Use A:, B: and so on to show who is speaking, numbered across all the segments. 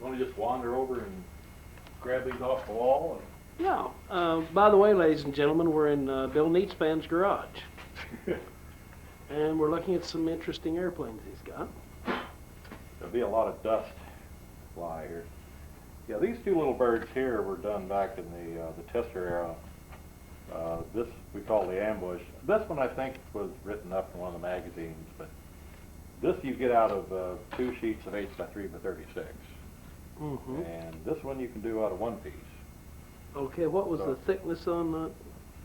A: Want to just wander over and grab these off the wall?
B: Yeah. By the way, ladies and gentlemen, we're in Bill NETZEBAND's garage. And we're looking at some interesting airplanes he's got.
A: There'll be a lot of dust fly here. Yeah, these two little birds here were done back in the tester era. This we call the ambush. This one I think was written up in one of the magazines, but this you get out of 2 sheets of 8x3x36.
B: Mm-hmm.
A: And this one you can do out of 1 piece.
B: Okay, what was the thickness on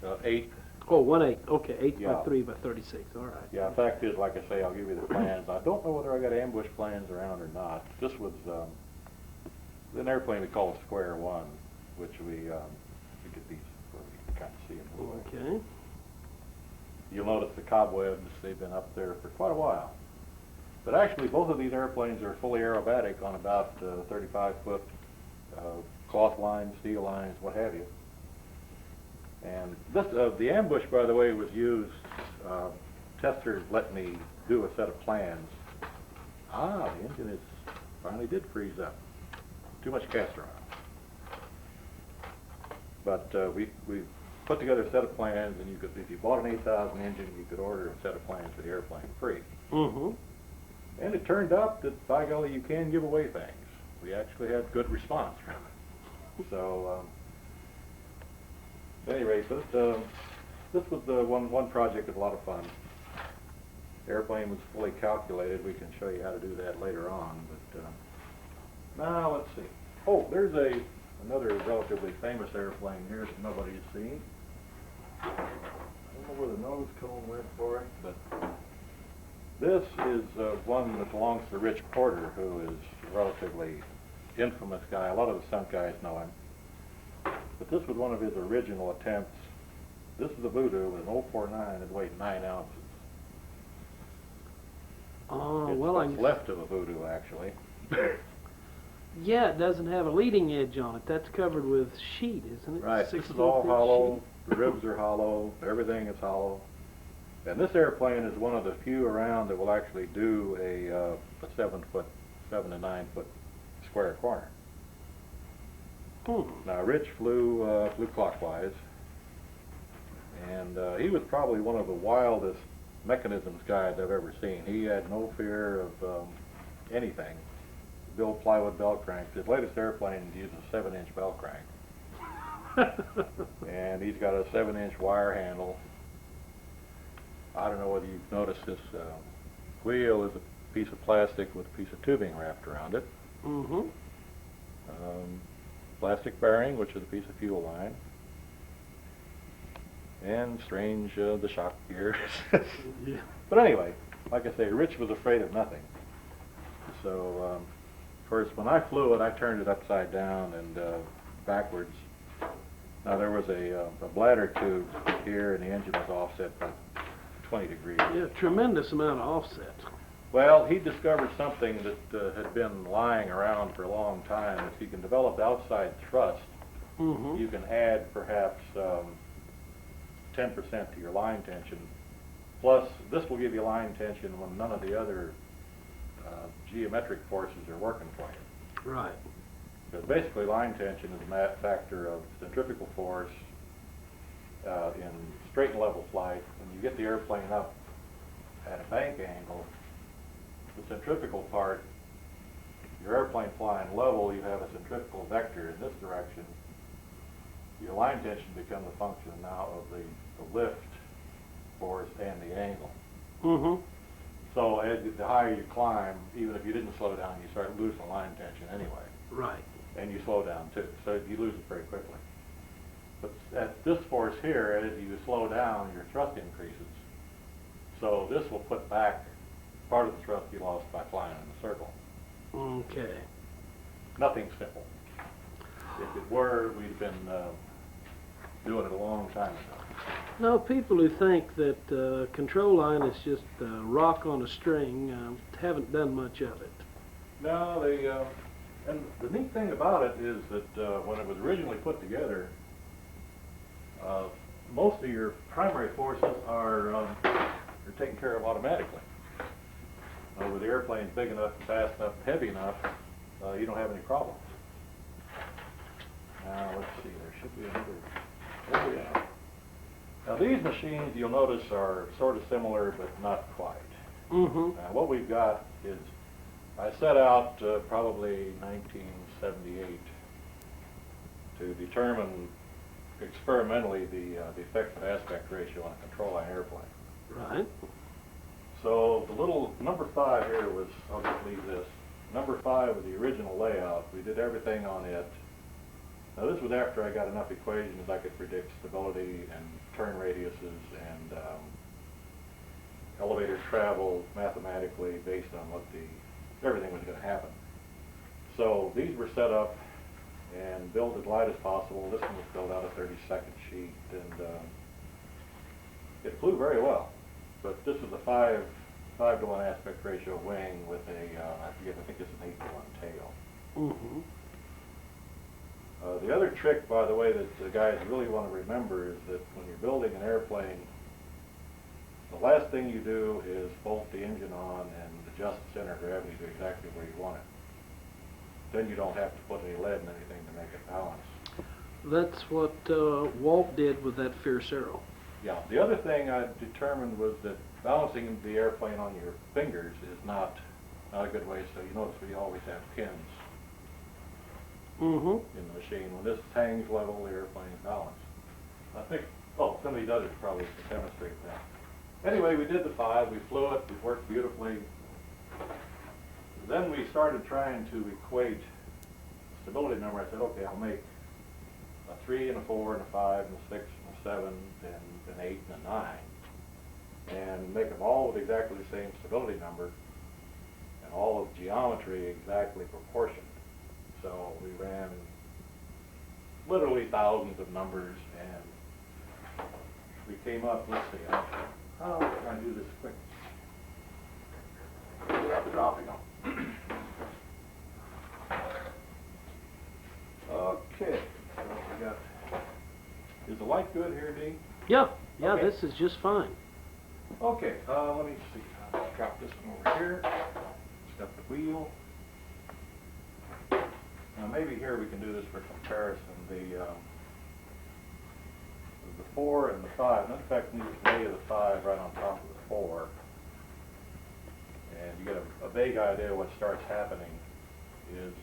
B: that?
A: 8.
B: Oh, 1/8. Okay, 8
A: Yeah.
B: by 3 by 36. All right.
A: Yeah, the fact is, like I say, I'll give you the plans. I don't know whether I got ambush plans around or not. This was an airplane we call a Square One, which we get these where we can kind of see them a little way.
B: Okay. You'll
A: notice the cobwebs, they've been up there for quite a while. But actually, both of these airplanes are fully aerobatic on about 35-foot cloth lines, steel lines, what have you. And this, the ambush, by the way, was used. Testers let me do a set of plans. The engine finally did freeze up. Too much caster on. But we put together a set of plans, and you could, if you bought an 8,000 engine, you could order a set of plans for the airplane free.
B: Mm-hmm.
A: And it turned out that, by golly, you can give away things. We actually had good response from it. So. At any rate, but this was one project of a lot of fun. The airplane was fully calculated. We can show you how to do that later on. But now let's see. Oh, there's another relatively famous airplane here that nobody's seen. I don't know where the nose cone went for it, but this is one that belongs to Rich Porter, who is a relatively infamous guy. A lot of the stunt guys know him. But this was one of his original attempts. This is a Voodoo with an 049 that weighed 9 ounces. It's
B: well,
A: what's left of a Voodoo, actually.
B: Yeah, it doesn't have a leading edge on it. That's covered with sheet, isn't it?
A: Right. This is all hollow. The ribs are hollow. Everything is hollow. And this airplane is one of the few around that will actually do a 7 to 9 foot square corner. Now, Rich flew clockwise, and he was probably one of the wildest mechanisms guys I've ever seen. He had no fear of anything. Built plywood bell cranks. His latest airplane uses a 7-inch bell crank. And he's got a 7-inch wire handle. I don't know whether you've noticed this wheel is a piece of plastic with a piece of tubing wrapped around it.
B: Mm-hmm.
A: Plastic bearing, which is a piece of fuel line, and strange the shock gears.
B: Yeah.
A: But anyway, like I say, Rich was afraid of nothing. So, of course, when I flew it, I turned it upside down and backwards. Now there was a bladder tube here, and the engine was offset by 20 degrees.
B: Yeah, tremendous amount of offset.
A: Well, he discovered something that had been lying around for a long time. If you can develop outside thrust,
B: Mm-hmm.
A: you can add perhaps 10% to your line tension. Plus, this will give you line tension when none of the other geometric forces are working for you.
B: Right.
A: Because basically line tension is a factor of centrifugal force in straight and level flight. When you get the airplane up at a bank angle, the centrifugal part, your airplane flying level, you have a centrifugal vector in this direction. Your line tension becomes a function now of the lift force and the angle.
B: Mm-hmm.
A: So as the higher you climb, even if you didn't slow down, you start losing line tension anyway.
B: Right.
A: And you slow down too, so you lose it very quickly. But at this force here, as you slow down, your thrust increases. So this will put back part of the thrust you lost by flying in a circle.
B: Okay.
A: Nothing simple. If it were, we'd been doing it a long time ago.
B: Now, people who think that control line is just a rock on a string haven't done much of it.
A: No, and the neat thing about it is that when it was originally put together, most of your primary forces are taken care of automatically. Where the airplane's big enough, fast enough, heavy enough, you don't have any problems. Now, let's see, there should be another, oh yeah. Now these machines, you'll notice, are sort of similar, but not quite.
B: Mm-hmm.
A: Now what we've got is, I set out probably 1978 to determine experimentally the effective aspect ratio on a control line airplane.
B: Right.
A: So the little number 5 here was, I'll just leave this. Number 5 was the original layout. We did everything on it. Now this was after I got enough equations I could predict stability and turn radiuses and elevator travel mathematically based on what everything was going to happen. So these were set up and built as light as possible. This one was built out of 32nd sheet, and it flew very well. But this is a 5-to-1 aspect ratio wing with a, I forget, I think it's an 8-to-1 tail.
B: Mm-hmm.
A: The other trick, by the way, that the guys really want to remember is that when you're building an airplane, the last thing you do is bolt the engine on and adjust the center of gravity to exactly where you want it. Then you don't have to put any lead in anything to make it balance.
B: That's what Walt did with that Fierce Arrow.
A: Yeah, the other thing I determined was that balancing the airplane on your fingers is not a good way, so you notice we always have pins
B: Mm-hmm.
A: in the machine. When this hangs level, the airplane is balanced. I think, somebody does it probably to demonstrate that. Anyway, we did the 5, we flew it, it worked beautifully. Then we started trying to equate stability number. I said, okay, I'll make a 3 and a 4 and a 5 and a 6 and a 7 and an 8 and a 9, and make them all with exactly the same stability number and all of geometry exactly proportioned. So we ran literally thousands of numbers, and we came up, let's see, how can I do this quick? Without dropping them. Okay, so we got, is the light good here, Dee?
B: Yeah,
A: Okay.
B: This is just fine.
A: Okay, let me see, I'll drop this one over here, step the wheel. Now maybe here we can do this for comparison. The 4 and the 5. And in fact, you just lay the 5 right on top of the 4, and you get a vague idea what starts happening. Is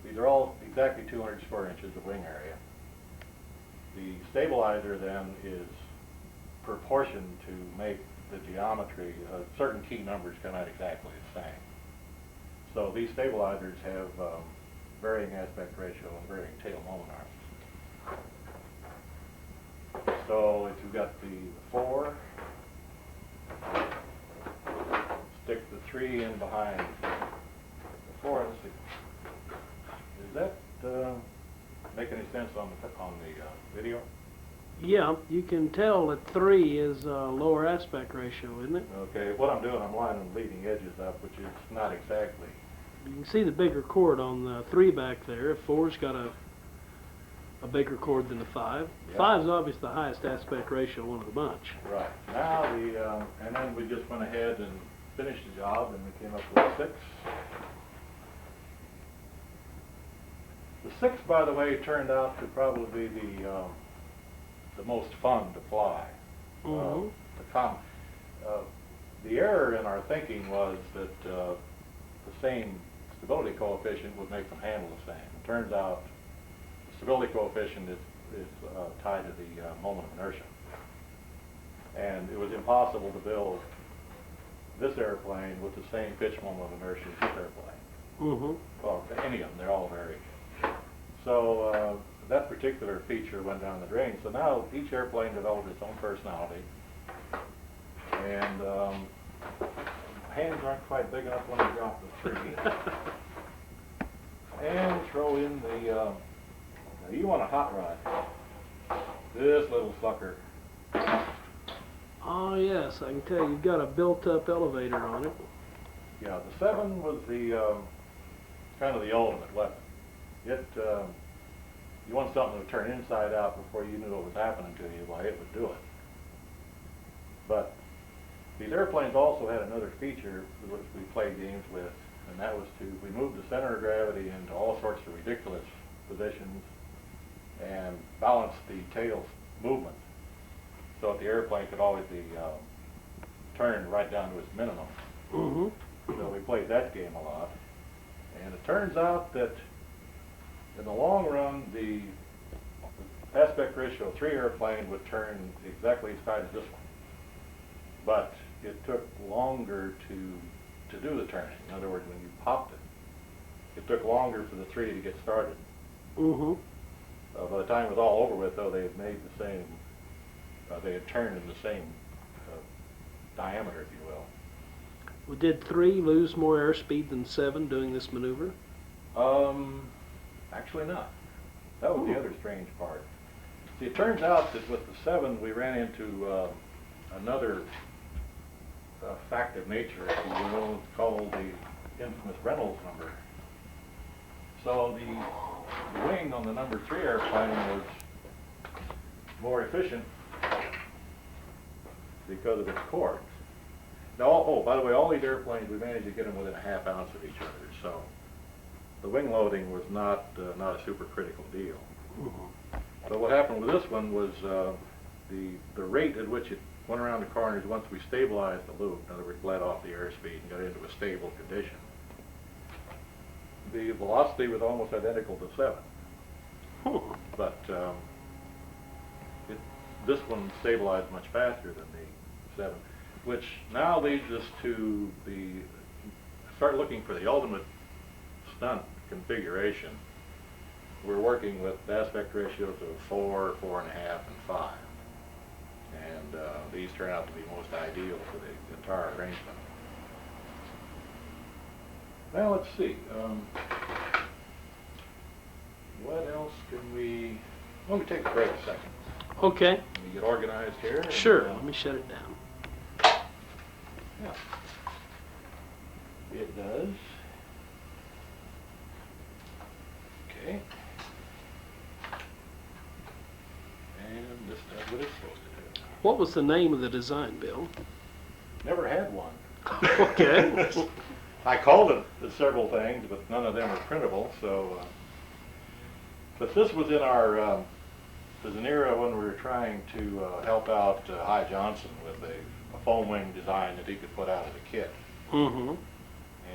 A: these are all exactly 200 square inches of wing area. The stabilizer then is proportioned to make the geometry. Certain key numbers come out exactly the same. So these stabilizers have varying aspect ratio and varying tail moment arms. So if you've got the 4, stick the 3 in behind the 4. Let's see. Does that make any sense on the video?
B: Yeah, you can tell that 3 is a lower aspect ratio, isn't it?
A: Okay, what I'm doing, I'm lining the leading edges up, which is not exactly.
B: You can see the bigger chord on the 3 back there. 4's got a bigger chord than the 5.
A: Yeah.
B: 5's obviously the highest aspect ratio one of the bunch.
A: Right. Now and then we just went ahead and finished the job, and we came up with 6. The 6, by the way, turned out to probably be the most fun to fly.
B: Mm-hmm.
A: The error in our thinking was that the same stability coefficient would make them handle the same. It turns out the stability coefficient is tied to the moment of inertia. And it was impossible to build this airplane with the same pitch moment of inertia as this airplane.
B: Mm-hmm.
A: Well, any of them, they're all varied. So that particular feature went down the drain. So now each airplane developed its own personality. And hands aren't quite big enough when you drop the 3. And throw in the, now you want a hot rod. This little sucker.
B: Oh yes, I can tell you've got a built-up elevator on it.
A: Yeah, the 7 was the kind of the ultimate weapon. It, you want something to turn inside out before you knew what was happening to you, why it would do it. But these airplanes also had another feature which we played games with. and that was we moved the center of gravity into all sorts of ridiculous positions and balanced the tail's movement so that the airplane could always be turned right down to its minimum.
B: Mm-hmm.
A: So we played that game a lot, and it turns out that in the long run, the aspect ratio 3 airplane would turn exactly as tight as this one, but it took longer to do the turning. In other words, when you popped it, it took longer for the 3 to get started.
B: Mm-hmm.
A: By the time it was all over with, though, they had made the same, they had turned in the same diameter, if you will.
B: Well, did 3 lose more airspeed than 7 doing this maneuver?
A: Actually not. That was the other strange part. See, it turns out that with the 7, we ran into another fact of nature, if you will, called the infamous Reynolds number. So the wing on the number 3 airplane was more efficient because of its chords. Now, oh, by the way, all these airplanes, we managed to get them within a half ounce of each other, so the wing loading was not a super critical deal.
B: Mm-hmm.
A: But what happened with this one was the rate at which it went around the corners once we stabilized the loop, in other words, let off the airspeed and got into a stable condition, the velocity was almost identical to 7.
B: Hmm.
A: But this one stabilized much faster than the 7, which now leads us to start looking for the ultimate stunt configuration. We're working with aspect ratios of 4, 4.5, and 5. And these turn out to be most ideal for the entire arrangement. Now let's see. What else can we... Let me take a break a second.
B: Okay.
A: Let me get organized here.
B: Sure. Let me shut it down.
A: Yeah. It does. Okay. And this does what it's supposed to do.
B: What was the name of the design, Bill?
A: Never had one.
B: Okay.
A: I called it several things, but none of them are printable. So, but this was in our. There's an era when we were trying to help out Hi Johnson with a foam wing design that he could put out as a kit.
B: Mm-hmm.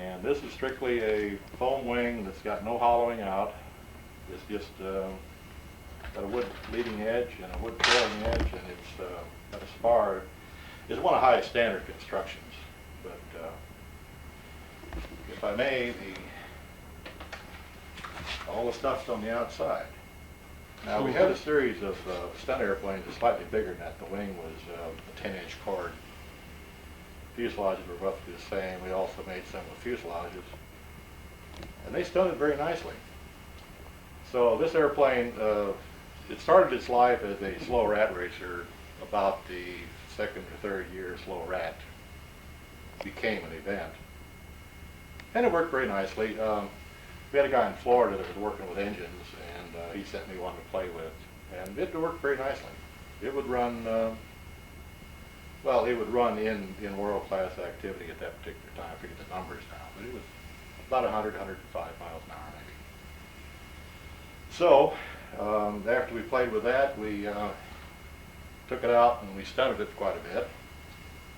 A: And this is strictly a foam wing that's got no hollowing out. It's just got a wood leading edge and a wood trailing edge, and it's got a spar. It's one of highest standard constructions, but if I may, all the stuff's on the outside. Now, we had a series of stunt airplanes that's slightly bigger than that. The wing was a 10-inch cord. Fuselages were roughly the same. We also made some with fuselages. And they stunted very nicely. So this airplane, it started its life as a slow rat racer. About the second or third year, slow rat became an event. And it worked very nicely. We had a guy in Florida that was working with engines, and he sent me one to play with, and it worked very nicely. It would run, well, it would run in world-class activity at that particular time. I forget the numbers now, but it was about 100, 105 miles an hour maybe. So after we played with that, we took it out and we stunted it quite a bit.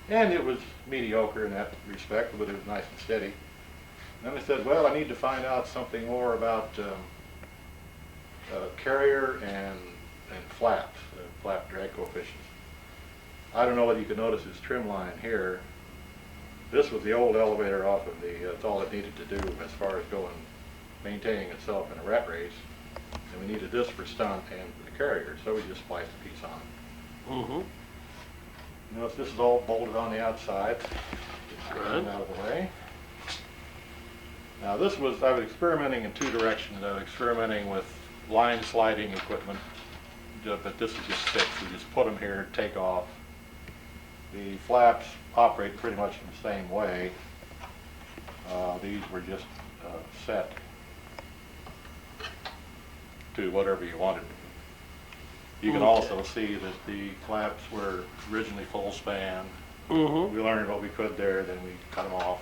A: And it was mediocre in that respect, but it was nice and steady. And then I said, well, I need to find out something more about carrier and flaps, flap drag coefficients. I don't know whether you can notice this trim line here. This was the old elevator off of that's all it needed to do as far as going, maintaining itself in a rat race. And we needed this for stunt and for the carrier, so we just spliced a piece on it.
B: Mm-hmm.
A: Notice this is all bolted on the outside. Get
B: Right.
A: out of the way. Now this was, I was experimenting in two directions. I was experimenting with line sliding equipment, but this is just fixed. We just put them here, take off. The flaps operate pretty much in the same way. These were just set to whatever you wanted. You can also see that the flaps were originally full span.
B: Mm-hmm.
A: We learned what we could there, then we cut them off.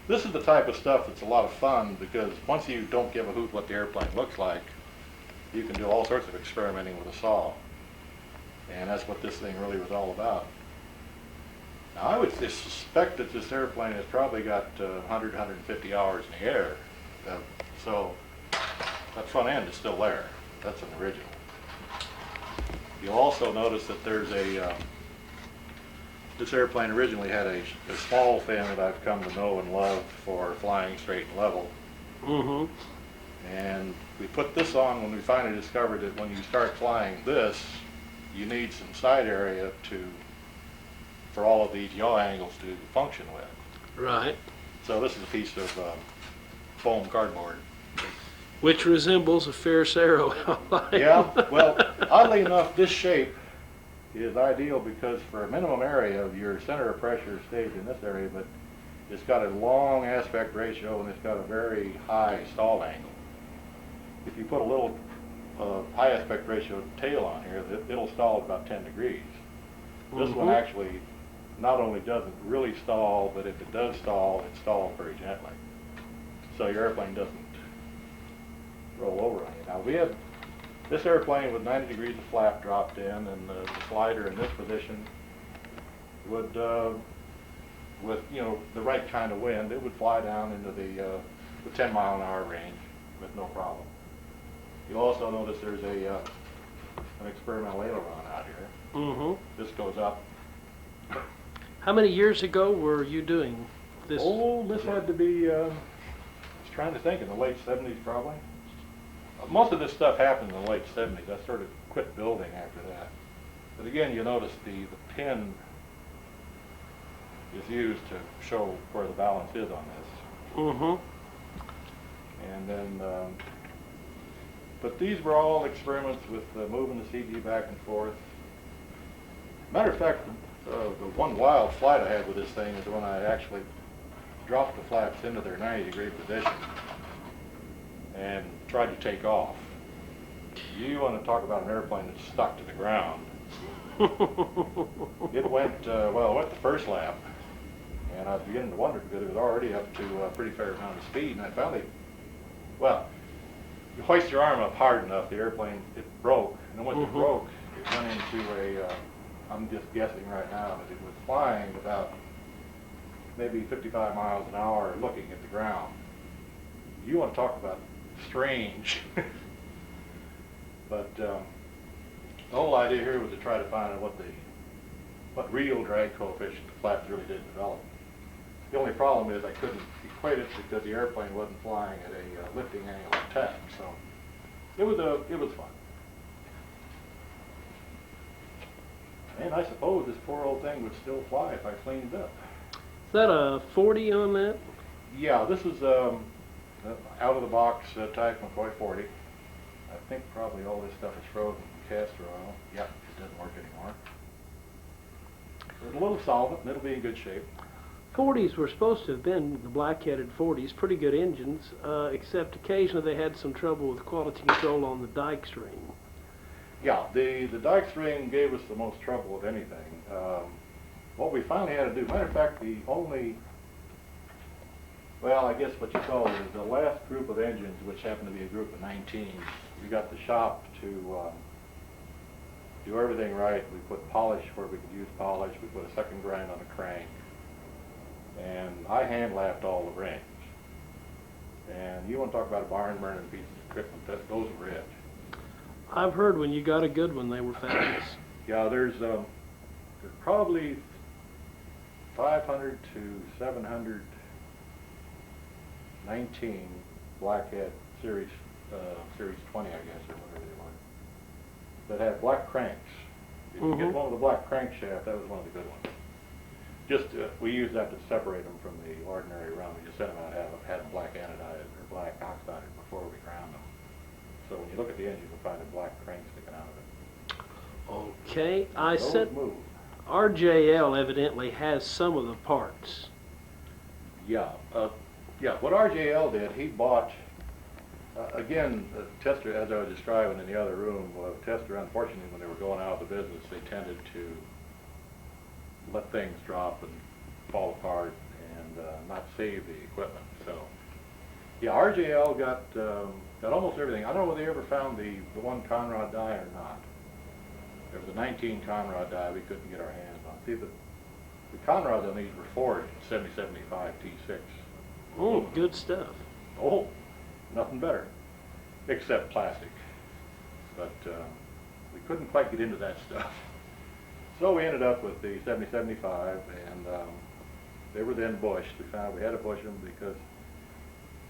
A: This is the type of stuff that's a lot of fun because once you don't give a hoot what the airplane looks like, you can do all sorts of experimenting with a saw. And that's what this thing really was all about. Now, I would suspect that this airplane has probably got 100, 150 hours in the air. So that front end is still there. That's an original. You'll also notice that there's this airplane originally had a small fin that I've come to know and love for flying straight and level.
B: Mm-hmm.
A: And we put this on when we finally discovered that when you start flying this, you need some side area for all of these yaw angles to function with.
B: Right.
A: So this is a piece of foam cardboard.
B: Which resembles a Ferris arrow outline.
A: Yeah, well, oddly enough, this shape is ideal because for a minimum area, your center of pressure stays in this area, but it's got a long aspect ratio and it's got a very high stall angle. If you put a little high aspect ratio tail on here, it'll stall at about 10 degrees. This one actually not only doesn't really stall, but if it does stall, it stalls very gently. So your airplane doesn't roll over on you. Now we had this airplane with 90 degrees of flap dropped in, and the slider in this position would, with the right kind of wind, it would fly down into the 10-mile-an-hour range with no problem. You'll also notice there's an experimental aileron out here.
B: Mm-hmm.
A: This goes up.
B: How many years ago were you doing this?
A: Oh, this had to be, I was trying to think, in the late 70s probably. Most of this stuff happened in the late 70s. I sort of quit building after that. But again, you notice the pin is used to show where the balance is on this.
B: Mm-hmm.
A: And then, but these were all experiments with moving the CG back and forth. Matter of fact, the one wild flight I had with this thing is when I actually dropped the flaps into their 90-degree position and tried to take off. You want to talk about an airplane that's stuck to the ground. It went the first lap, and I was beginning to wonder because it was already up to a pretty fair amount of speed, and I finally, you hoist your arm up hard enough, the airplane, it broke, and then once it broke, it went into I'm just guessing right now, but it was flying about maybe 55 miles an hour looking at the ground. You want to talk about strange. But the whole idea here was to try to find out what real drag coefficient the flaps really did develop. The only problem is I couldn't equate it because the airplane wasn't flying at a lifting angle of 10, so it was fun. And I suppose this poor old thing would still fly if I cleaned it up.
B: Is that a 40 on that?
A: Yeah, this is out-of-the-box type McCoy 40. I think probably all this stuff is frozen castor oil. Yep, it doesn't work anymore. There's a little solvent and it'll be in good shape.
B: 40s were supposed to have been the black-headed 40s, pretty good engines, except occasionally they had some trouble with quality control on the Dykes ring.
A: Yeah, the Dykes ring gave us the most trouble of anything. What we finally had to do, matter of fact, the only, I guess what you call it is the last group of engines, which happened to be a group of 19s, we got the shop to do everything right. We put polish where we could use polish. We put a second grind on the crank. And I hand-lapped all the rings. And you want to talk about a barn-burning piece of equipment, those were it.
B: I've heard when you got a good one, they were fabulous.
A: Yeah, there's probably 500 to 719 blackhead series 20, I guess, or whatever they were, that had black cranks. If you get one with a black crankshaft, that was one of the good ones. Just we used that to separate them from the ordinary run. We just sent them out had black anodized or black oxidized before we ground them. So when you look at the engine, you'll find a black crank sticking out of it.
B: Okay, I said RJL evidently has some of the parts.
A: Yeah, what RJL did, he bought, again, the tester, as I was describing in the other room, tester, unfortunately, when they were going out of the business, they tended to let things drop and fall apart and not save the equipment. So, yeah, RJL got almost everything. I don't know whether they ever found the one Conrod die or not. There was a 19 Conrod die we couldn't get our hands on. See, the Conrods on these were forged 7075 T6.
B: Oh, good stuff.
A: Oh, nothing better, except plastic. But we couldn't quite get into that stuff. So we ended up with the 7075, and they were then bushed. We found we had to bush them because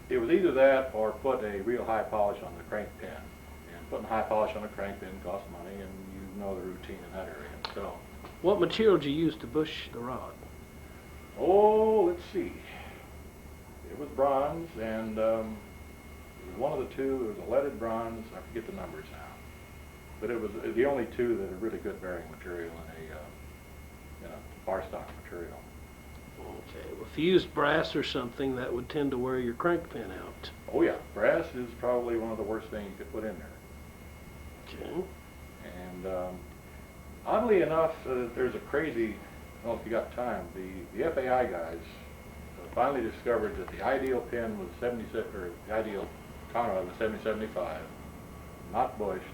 A: it was either that or put a real high polish on the crank pin. And putting high polish on a crank pin costs money, and you know the routine in that area. So,
B: what material did you use to bush the rod?
A: oh, let's see. It was bronze, and it was one of the two. It was a leaded bronze. I forget the numbers now. But it was the only two that are really good bearing material in a bar stock material.
B: Okay, well, if you used brass or something, that would tend to wear your crank pin out.
A: Oh yeah, brass is probably one of the worst things you could put in there.
B: Okay.
A: And oddly enough, there's a crazy, I don't know if you got time, the FAI guys finally discovered that the ideal pin was 77, or the ideal Conrod was 7075, not bushed,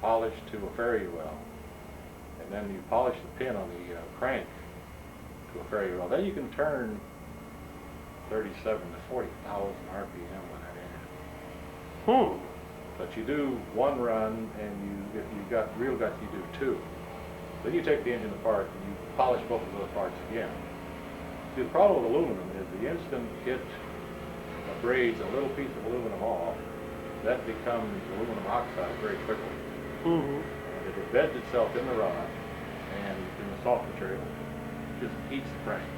A: polished to a fare well, and then you polish the pin on the crank to a fare well. Then you can turn 37 to 40,000 RPM with that engine. But you do one run, and if you've got real guts, you do two. Then you take the engine apart and you polish both of those parts again. See, the problem with aluminum is the instant it abrades a little piece of aluminum off, that becomes aluminum oxide very quickly. And it embeds itself in the rod and in the soft material, just eats the crank.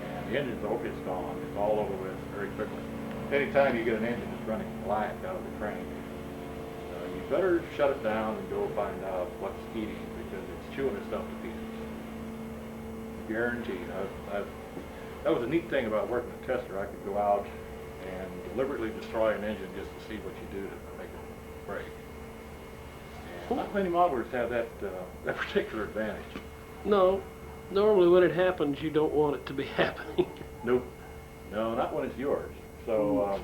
A: And the engine's over, it's gone, it's all over with very quickly. Anytime you get an engine that's running black out of the crank, you better shut it down and go find out what's eating, because it's chewing itself to pieces. Guaranteed. That was a neat thing about working a tester. I could go out and deliberately destroy an engine just to see what you do to make it break. And not many modelers have that particular advantage.
B: No, normally when it happens, you don't want it to be happening.
A: Nope. No, not when it's yours. So,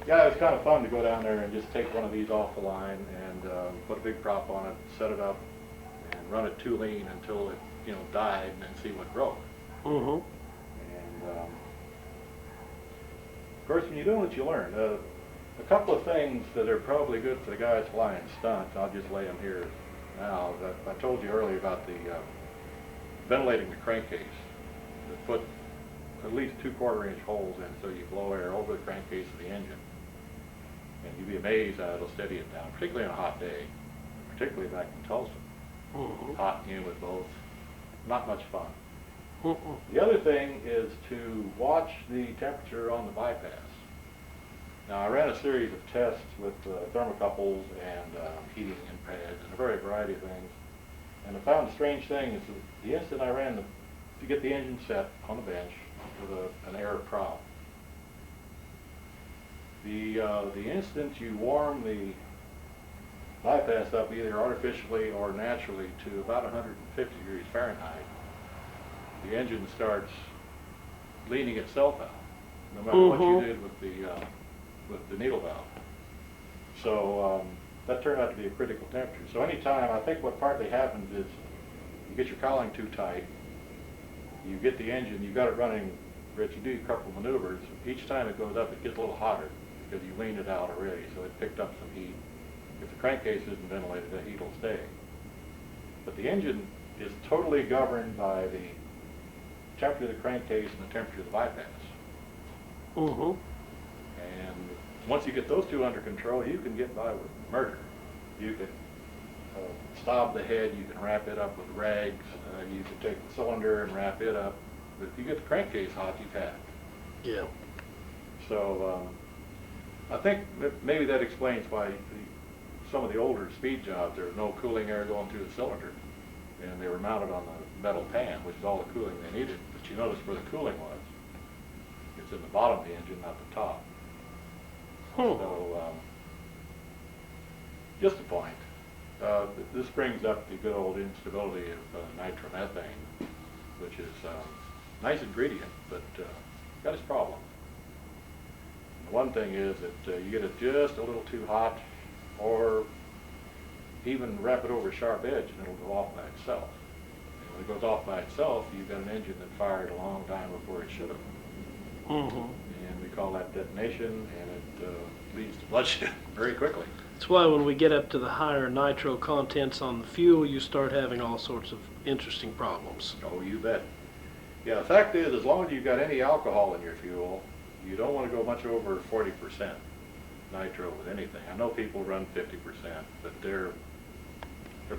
A: yeah, it was kind of fun to go down there and just take one of these off the line and put a big prop on it, set it up, and run it too lean until it, died, and then see what broke. And of course, when you're doing it, you learn. A couple of things that are probably good for the guys flying stunts, I'll just lay them here now. I told you earlier about the ventilating the crankcase. Put at least 2/4 inch holes in so you blow air over the crankcase of the engine. And you'd be amazed how it'll steady it down, particularly on a hot day, particularly back in Tulsa. Hot and humid both. Not much fun. The other thing is to watch the temperature on the bypass. Now, I ran a series of tests with thermocouples and heating in pads and a variety of things. And I found a strange thing is that the instant I ran to get the engine set on the bench with an air prop, the instant you warm the bypass up either artificially or naturally to about 150 degrees Fahrenheit, the engine starts leaning itself out, no matter what you did with the needle valve. So that turned out to be a critical temperature. So anytime, I think what partly happens is you get your cowling too tight, you get the engine, you've got it running, Rich, you do a couple of maneuvers. Each time it goes up, it gets a little hotter because you leaned it out already, so it picked up some heat. If the crankcase isn't ventilated, the heat will stay. But the engine is totally governed by the temperature of the crankcase and the temperature of the bypass. And once you get those two under control, you can get by with murder. You can stop the head, you can wrap it up with rags, you can take the cylinder and wrap it up. But if you get the crankcase hot, you've had it.
B: Yeah.
A: So I think maybe that explains why some of the older speed jobs, there was no cooling air going through the cylinder, and they were mounted on the metal pan, which is all the cooling they needed. But you notice where the cooling was. It's in the bottom of the engine, not the top. So, just a point. This brings up the good old instability of nitromethane, which is a nice ingredient, but got its problem. One thing is that you get it just a little too hot, or even wrap it over a sharp edge and it'll go off by itself. And when it goes off by itself, you've got an engine that fired a long time before it should have.
B: Mm-hmm.
A: And we call that detonation, and it leads to bloodshed very quickly.
B: That's why when we get up to the higher nitro contents on the fuel, you start having all sorts of interesting problems.
A: Oh, you bet. Yeah, the fact is, as long as you've got any alcohol in your fuel, you don't want to go much over 40% nitro with anything. I know people run 50%, but they're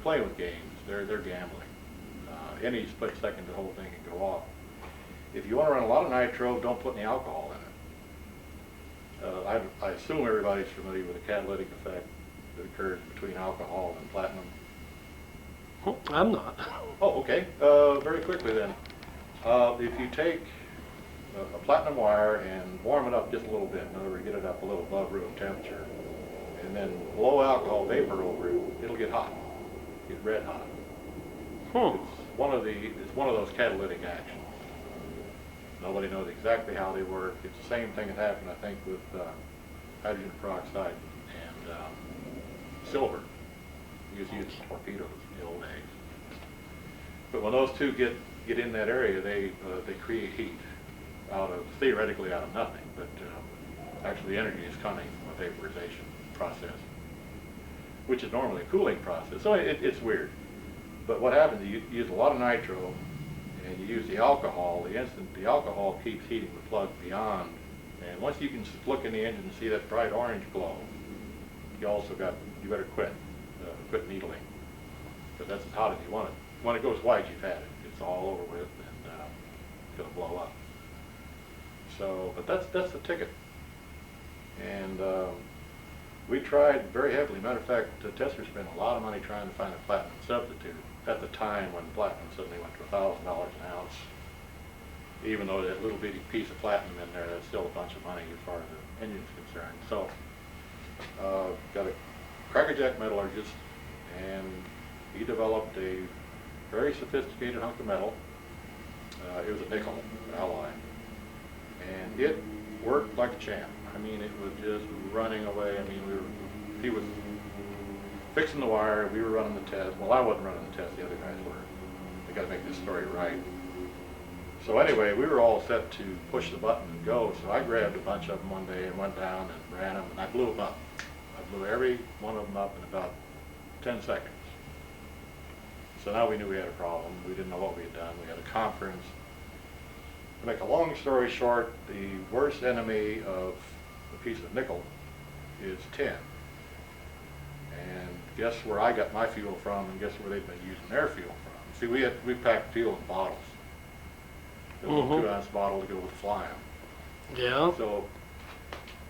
A: playing with games. They're gambling. Any split second, the whole thing can go off. If you want to run a lot of nitro, don't put any alcohol in it. I assume everybody's familiar with the catalytic effect that occurs between alcohol and platinum.
B: I'm not.
A: Oh, okay. Very quickly then. If you take a platinum wire and warm it up just a little bit, in other words, get it up a little above room temperature, and then blow alcohol vapor over it, it'll get hot. Get red hot. It's one of those catalytic actions. Nobody knows exactly how they work. It's the same thing that happened, I think, with hydrogen peroxide and silver. We used to use torpedoes in the old days. But when those two get in that area, they create heat theoretically out of nothing, but actually the energy is coming from a vaporization process, which is normally a cooling process. So it's weird. But what happens is you use a lot of nitro, and you use the alcohol. The instant the alcohol keeps heating the plug beyond, and once you can look in the engine and see that bright orange glow, you better quit needling, because that's as hot as you want it. When it goes white, you've had it. It's all over with, and it's going to blow up. So, but that's the ticket. And we tried very heavily. Matter of fact, Tester spent a lot of money trying to find a platinum substitute at the time when platinum suddenly went to $1,000 an ounce. Even though that little bitty piece of platinum in there, that's still a bunch of money as far as the engine's concerned. So, got a crackerjack metallurgist, and he developed a very sophisticated hunk of metal. It was a nickel alloy, and it worked like a champ. I mean, it was just running away. I mean, he was fixing the wire, we were running the test. Well, I wasn't running the test, the other guys were. I got to make this story right. So anyway, we were all set to push the button and go, so I grabbed a bunch of them one day and went down and ran them, and I blew them up. I blew every one of them up in about 10 seconds. So now we knew we had a problem. We didn't know what we had done. We had a conference. To make a long story short, the worst enemy of a piece of nickel is tin. And guess where I got my fuel from, and guess where they've been using their fuel from. See, we packed fuel in bottles. A little 2-ounce bottle to go with fly 'em.
B: Yeah.
A: So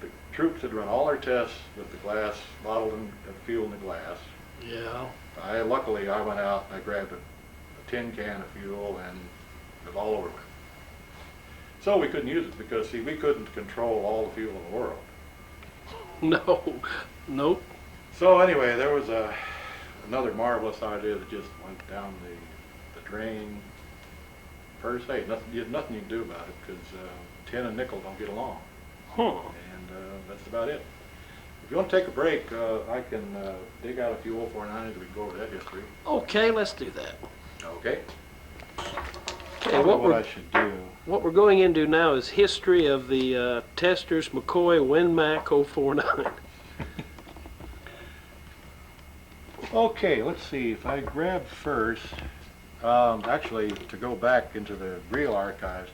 A: the troops had run all their tests with the glass, bottled and fuel in the glass.
B: Yeah.
A: Luckily, I went out and I grabbed a tin can of fuel, and it was all over with. So we couldn't use it because, see, we couldn't control all the fuel in the world.
B: No. Nope.
A: So anyway, there was another marvelous idea that just went down the drain per se. Nothing you can do about it, because tin and nickel don't get along. And that's about it. If you want to take a break, I can dig out a few 049s and we can go over that history.
B: Okay, let's do that.
A: Okay.
B: Okay, what we're going into now is history of the Testors McCoy WinMac 049.
A: Okay, let's see. If I grab first, actually, to go back into the real archives.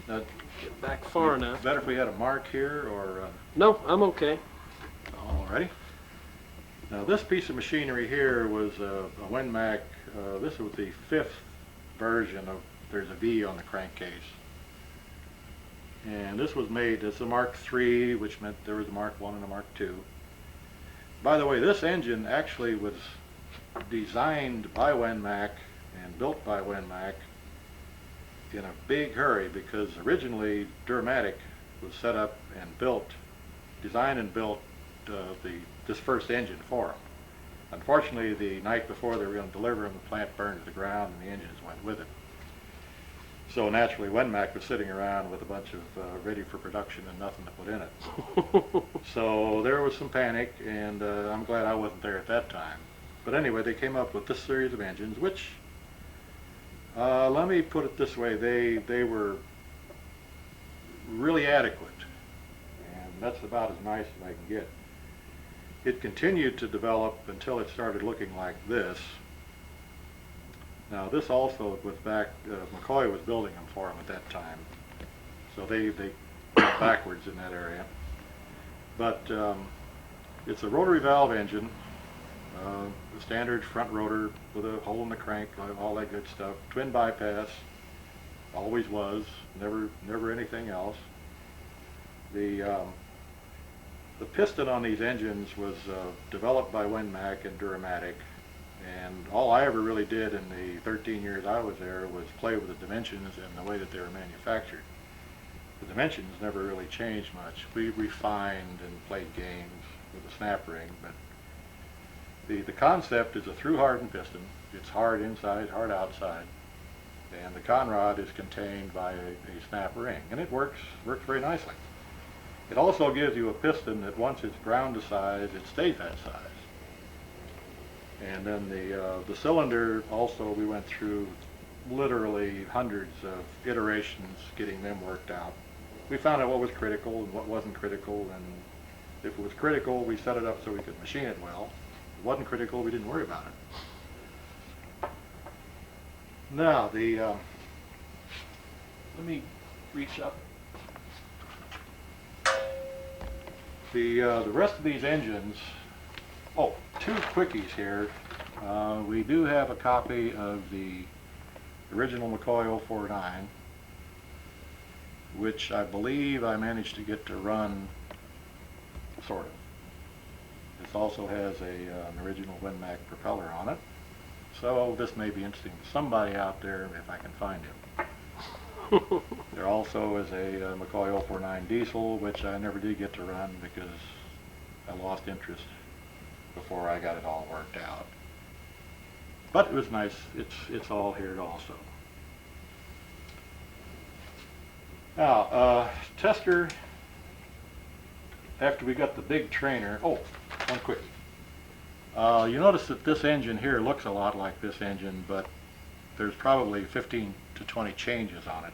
A: Now,
B: Get back far enough.
A: Better if we had a mark here, or?
B: No, I'm okay.
A: Alrighty. Now this piece of machinery here was a WinMac. This was the 5th version of. There's a V on the crankcase. And this was made. It's a Mark III, which meant there was a Mark I and a Mark II. By the way, this engine actually was designed by WinMac and built by WinMac in a big hurry, because originally Duramatic was set up and built, designed and built this first engine for them. Unfortunately, the night before they were going to deliver them, the plant burned to the ground and the engines went with it. So naturally, Wenmac was sitting around with a bunch of ready for production and nothing to put in it. So there was some panic, and I'm glad I wasn't there at that time. But anyway, they came up with this series of engines, which, let me put it this way, they were really adequate, and that's about as nice as I can get. It continued to develop until it started looking like this. Now this also was back, McCoy was building them for them at that time, so they went backwards in that area. But it's a rotary valve engine, the standard front rotor with a hole in the crank, all that good stuff. Twin bypass, always was, never anything else. The piston on these engines was developed by Wenmac and Duramatic, and all I ever really did in the 13 years I was there was play with the dimensions and the way that they were manufactured. The dimensions never really changed much. We refined and played games with the snap ring, but the concept is a through-hardened piston. It's hard inside, hard outside, and the conrod is contained by a snap ring, and it works very nicely. It also gives you a piston that once it's ground to size, it stays that size. And then the cylinder also, we went through literally hundreds of iterations getting them worked out. We found out what was critical and what wasn't critical, and if it was critical, we set it up so we could machine it well. If it wasn't critical, we didn't worry about it. Now, let me reach up. The rest of these engines, oh, two quickies here. We do have a copy of the original McCoy 049, which I believe I managed to get to run, sort of. This also has an original Wenmac propeller on it, so this may be interesting to somebody out there if I can find him. There also is a McCoy 049 diesel, which I never did get to run because I lost interest before I got it all worked out. But it was nice. It's all here also. Now, tester, after we got the big trainer, oh, one quickie. You notice that this engine here looks a lot like this engine, but there's probably 15 to 20 changes on it.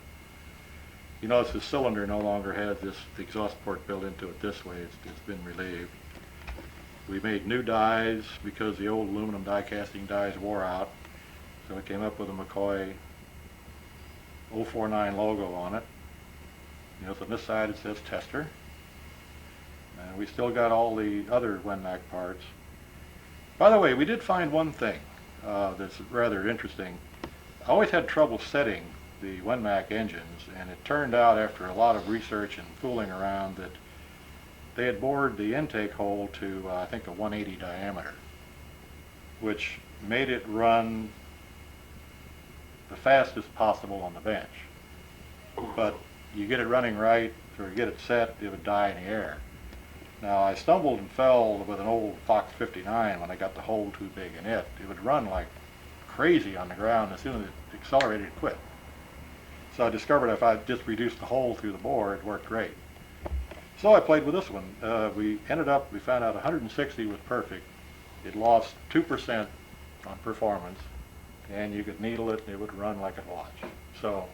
A: You notice the cylinder no longer has the exhaust port built into it this way. It's been relieved. We made new dies because the old aluminum die casting dies wore out. So we came up with a McCoy 049 logo on it. You notice on this side it says tester. And we still got all the other Wenmac parts. By the way, we did find one thing that's rather interesting. I always had trouble setting the Wenmac engines, and it turned out after a lot of research and fooling around that they had bored the intake hole to I think a 180 diameter, which made it run the fastest possible on the bench. But you get it running right, or get it set, it would die in the air. Now I stumbled and fell with an old Fox 59 when I got the hole too big in it. It would run like crazy on the ground. As soon as it accelerated, it quit. So I discovered if I just reduced the hole through the bore, it worked great. So I played with this one. We found out 160 was perfect. It lost 2% on performance, and you could needle it and it would run like a watch. So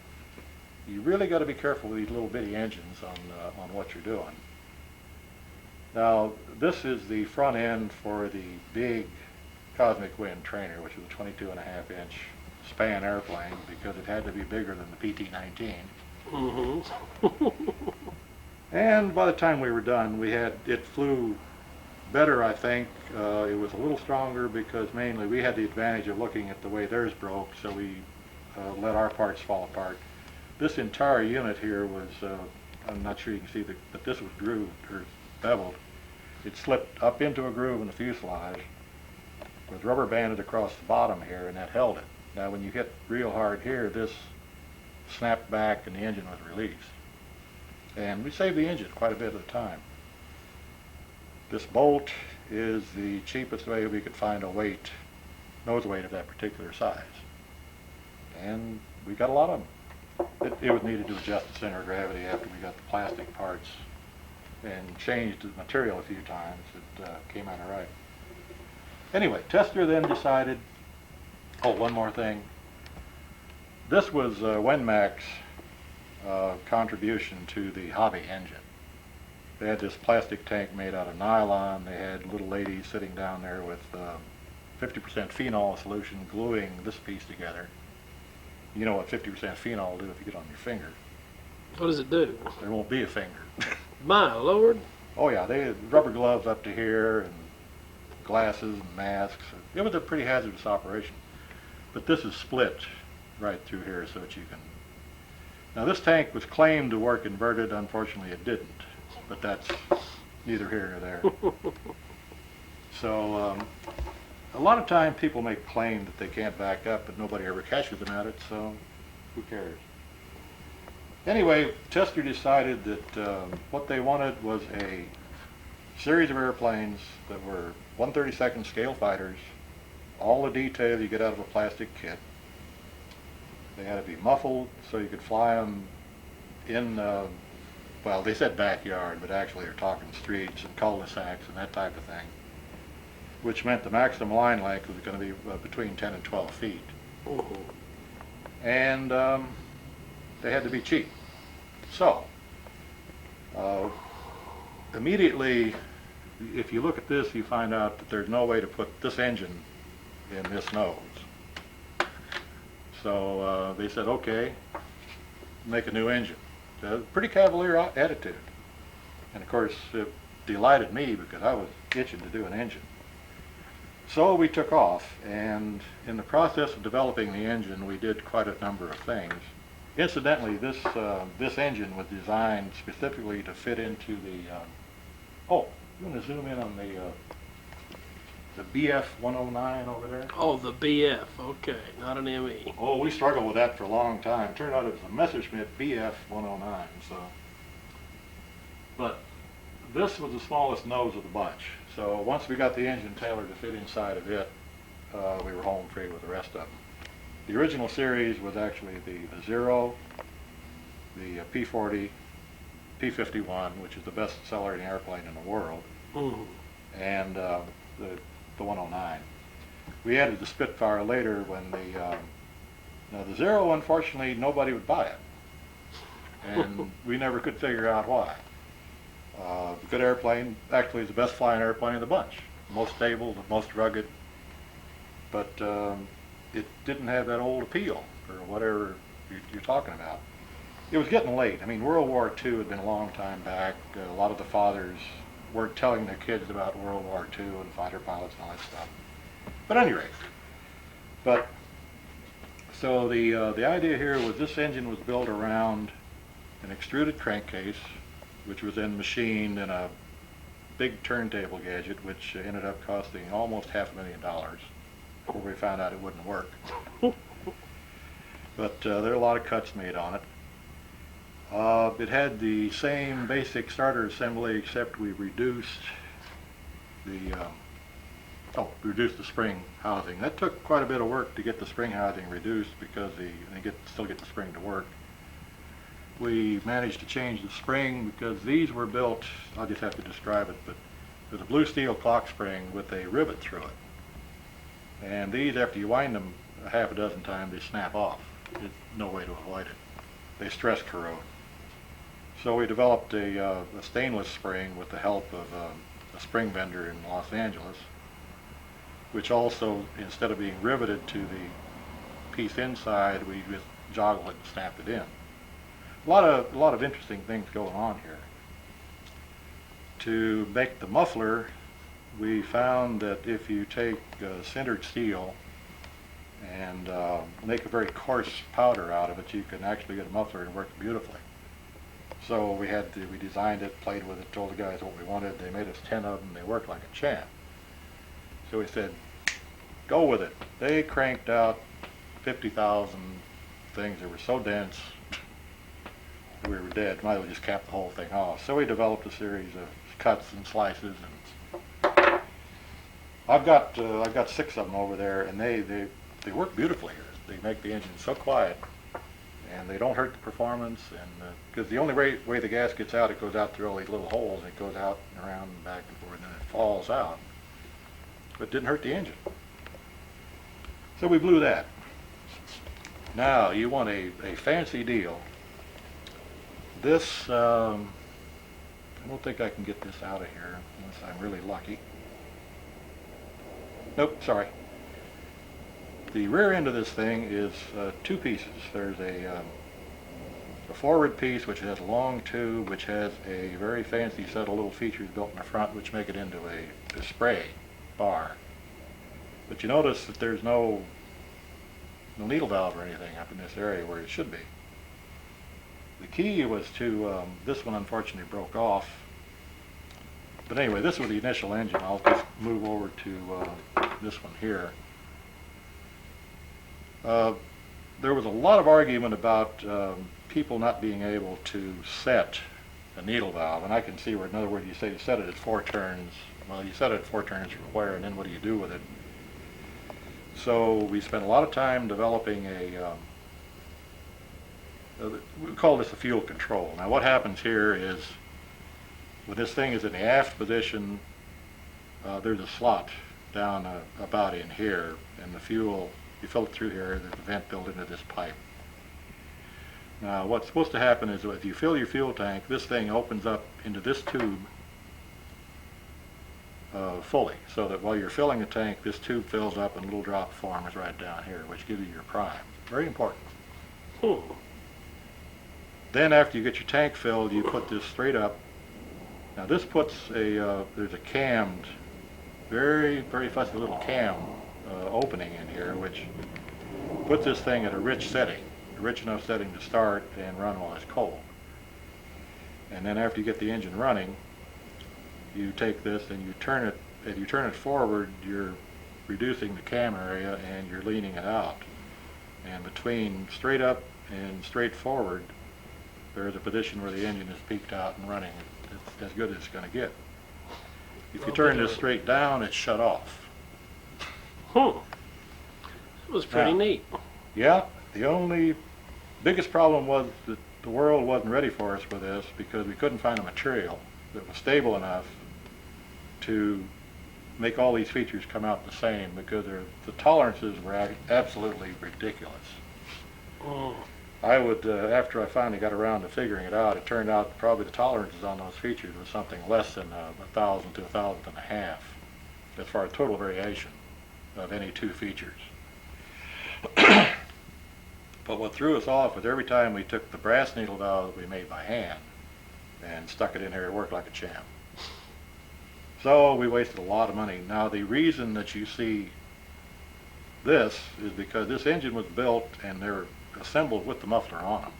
A: you really got to be careful with these little bitty engines on what you're doing. Now this is the front end for the big Cosmic Wind trainer, which is a 22.5-inch span airplane because it had to be bigger than the PT-19.
B: Mm-hmm.
A: And by the time we were done, it flew better, I think. It was a little stronger because mainly we had the advantage of looking at the way theirs broke, so we let our parts fall apart. This entire unit here was, I'm not sure you can see, but this was grooved or beveled. It slipped up into a groove in the fuselage, was rubber banded across the bottom here, and that held it. Now when you hit real hard here, this snapped back and the engine was released. And we saved the engine quite a bit of the time. This bolt is the cheapest way we could find a nose weight of that particular size. And we got a lot of them. it was needed to adjust the center of gravity after we got the plastic parts and changed the material a few times. It came out all right. Anyway, Tester then decided, oh, one more thing. This was Wenmac's contribution to the hobby engine. They had this plastic tank made out of nylon. They had little ladies sitting down there with 50% phenol solution gluing this piece together. You know what 50% phenol will do if you get on your finger.
B: What does it do?
A: There won't be a finger.
B: My Lord.
A: Oh yeah, they had rubber gloves up to here and glasses and masks. It was a pretty hazardous operation. But this is split right through here so that you can... Now this tank was claimed to work inverted. Unfortunately it didn't. But that's neither here nor there. So a lot of times people make claim that they can't back up, but nobody ever catches them at it, so who cares? Anyway, Tester decided that what they wanted was a series of airplanes that were 1/32 scale fighters, all the detail you get out of a plastic kit. They had to be muffled so you could fly them in, well, they said backyard, but actually they're talking streets and cul-de-sacs and that type of thing, which meant the maximum line length was going to be between 10 and 12 feet.
B: Ooh.
A: And they had to be cheap. So, immediately, if you look at this, you find out that there's no way to put this engine in this nose. So they said, okay, make a new engine. Pretty cavalier attitude. And of course, it delighted me because I was itching to do an engine. So we took off, and in the process of developing the engine, we did quite a number of things. Incidentally, this engine was designed specifically to fit into the, oh, you want to zoom in on the BF 109 over there?
B: Oh, the BF. Okay, not an ME.
A: Oh, we struggled with that for a long time. Turned out it was a Messerschmitt BF 109, so. But this was the smallest nose of the bunch. So once we got the engine tailored to fit inside of it, we were home free with the rest of them. The original series was actually the Zero, the P-40, P-51, which is the best selling airplane in the world, and the 109. We added the Spitfire later when now the Zero, unfortunately, nobody would buy it. And we never could figure out why. Good airplane, actually is the best flying airplane in the bunch. Most stable, the most rugged, but it didn't have that old appeal, or whatever you're talking about. It was getting late. I mean, World War II had been a long time back. A lot of the fathers weren't telling their kids about World War II and fighter pilots and all that stuff. But at any rate, so the idea here was this engine was built around an extruded crankcase, which was then machined in a big turntable gadget, which ended up costing almost $500,000 before we found out it wouldn't work. But there are a lot of cuts made on it. It had the same basic starter assembly, except we reduced the spring housing. That took quite a bit of work to get the spring housing reduced because still get the spring to work. We managed to change the spring because these were built, I'll just have to describe it, but there's a blue steel clock spring with a rivet through it. And these, after you wind them a half a dozen times, they snap off. There's no way to avoid it. They stress corrode. So we developed a stainless spring with the help of a spring vendor in Los Angeles, which also, instead of being riveted to the piece inside, we just joggle it and snap it in. A lot of interesting things going on here. To make the muffler, we found that if you take sintered steel and make a very coarse powder out of it, you can actually get a muffler and work beautifully. So we designed it, played with it, told the guys what we wanted. They made us 10 of them. They worked like a champ. So we said, go with it. They cranked out 50,000 things that were so dense we were dead. Might as well just cap the whole thing off. So we developed a series of cuts and slices, and I've got 6 of them over there, and they work beautifully here. They make the engine so quiet, and they don't hurt the performance, and because the only way the gas gets out, it goes out through all these little holes, and it goes out and around and back and forth, and then it falls out. But it didn't hurt the engine. So we blew that. Now you want a fancy deal. This, I don't think I can get this out of here unless I'm really lucky. Nope, sorry. The rear end of this thing is two pieces. There's a forward piece which has a long tube, which has a very fancy set of little features built in the front which make it into a spray bar. But you notice that there's no needle valve or anything up in this area where it should be. The key was to, this one unfortunately broke off. But anyway, this was the initial engine. I'll just move over to this one here. There was a lot of argument about people not being able to set a needle valve, and I can see where, in other words, you say you set it at 4 turns. Well, you set it at 4 turns for wear, and then what do you do with it? So we spent a lot of time developing we call this a fuel control. Now what happens here is, when this thing is in the aft position, there's a slot down about in here, and the fuel, you fill it through here, there's a vent built into this pipe. Now what's supposed to happen is, if you fill your fuel tank, this thing opens up into this tube fully, so that while you're filling the tank, this tube fills up and a little drop forms right down here, which gives you your prime. Very important. Then after you get your tank filled, you put this straight up. Now this puts there's a cammed, very, very fussy little cam opening in here, which puts this thing at a rich setting, a rich enough setting to start and run while it's cold. And then after you get the engine running, you take this and you turn it. If you turn it forward, you're reducing the cam area and you're leaning it out. And between straight up and straight forward, there's a position where the engine is peaked out and running. It's as good as it's going to get. If you turn this straight down, it's shut off.
B: It was pretty neat.
A: Yeah, the only biggest problem was that the world wasn't ready for us with this, because we couldn't find a material that was stable enough to make all these features come out the same, because the tolerances were absolutely ridiculous. I would, after I finally got around to figuring it out, it turned out probably the tolerances on those features was something less than 1,000 to 1,500 as far as total variation of any two features. But what threw us off was every time we took the brass needle valve that we made by hand and stuck it in here, it worked like a champ. So we wasted a lot of money. Now the reason that you see this is because this engine was built and they're assembled with the muffler on them.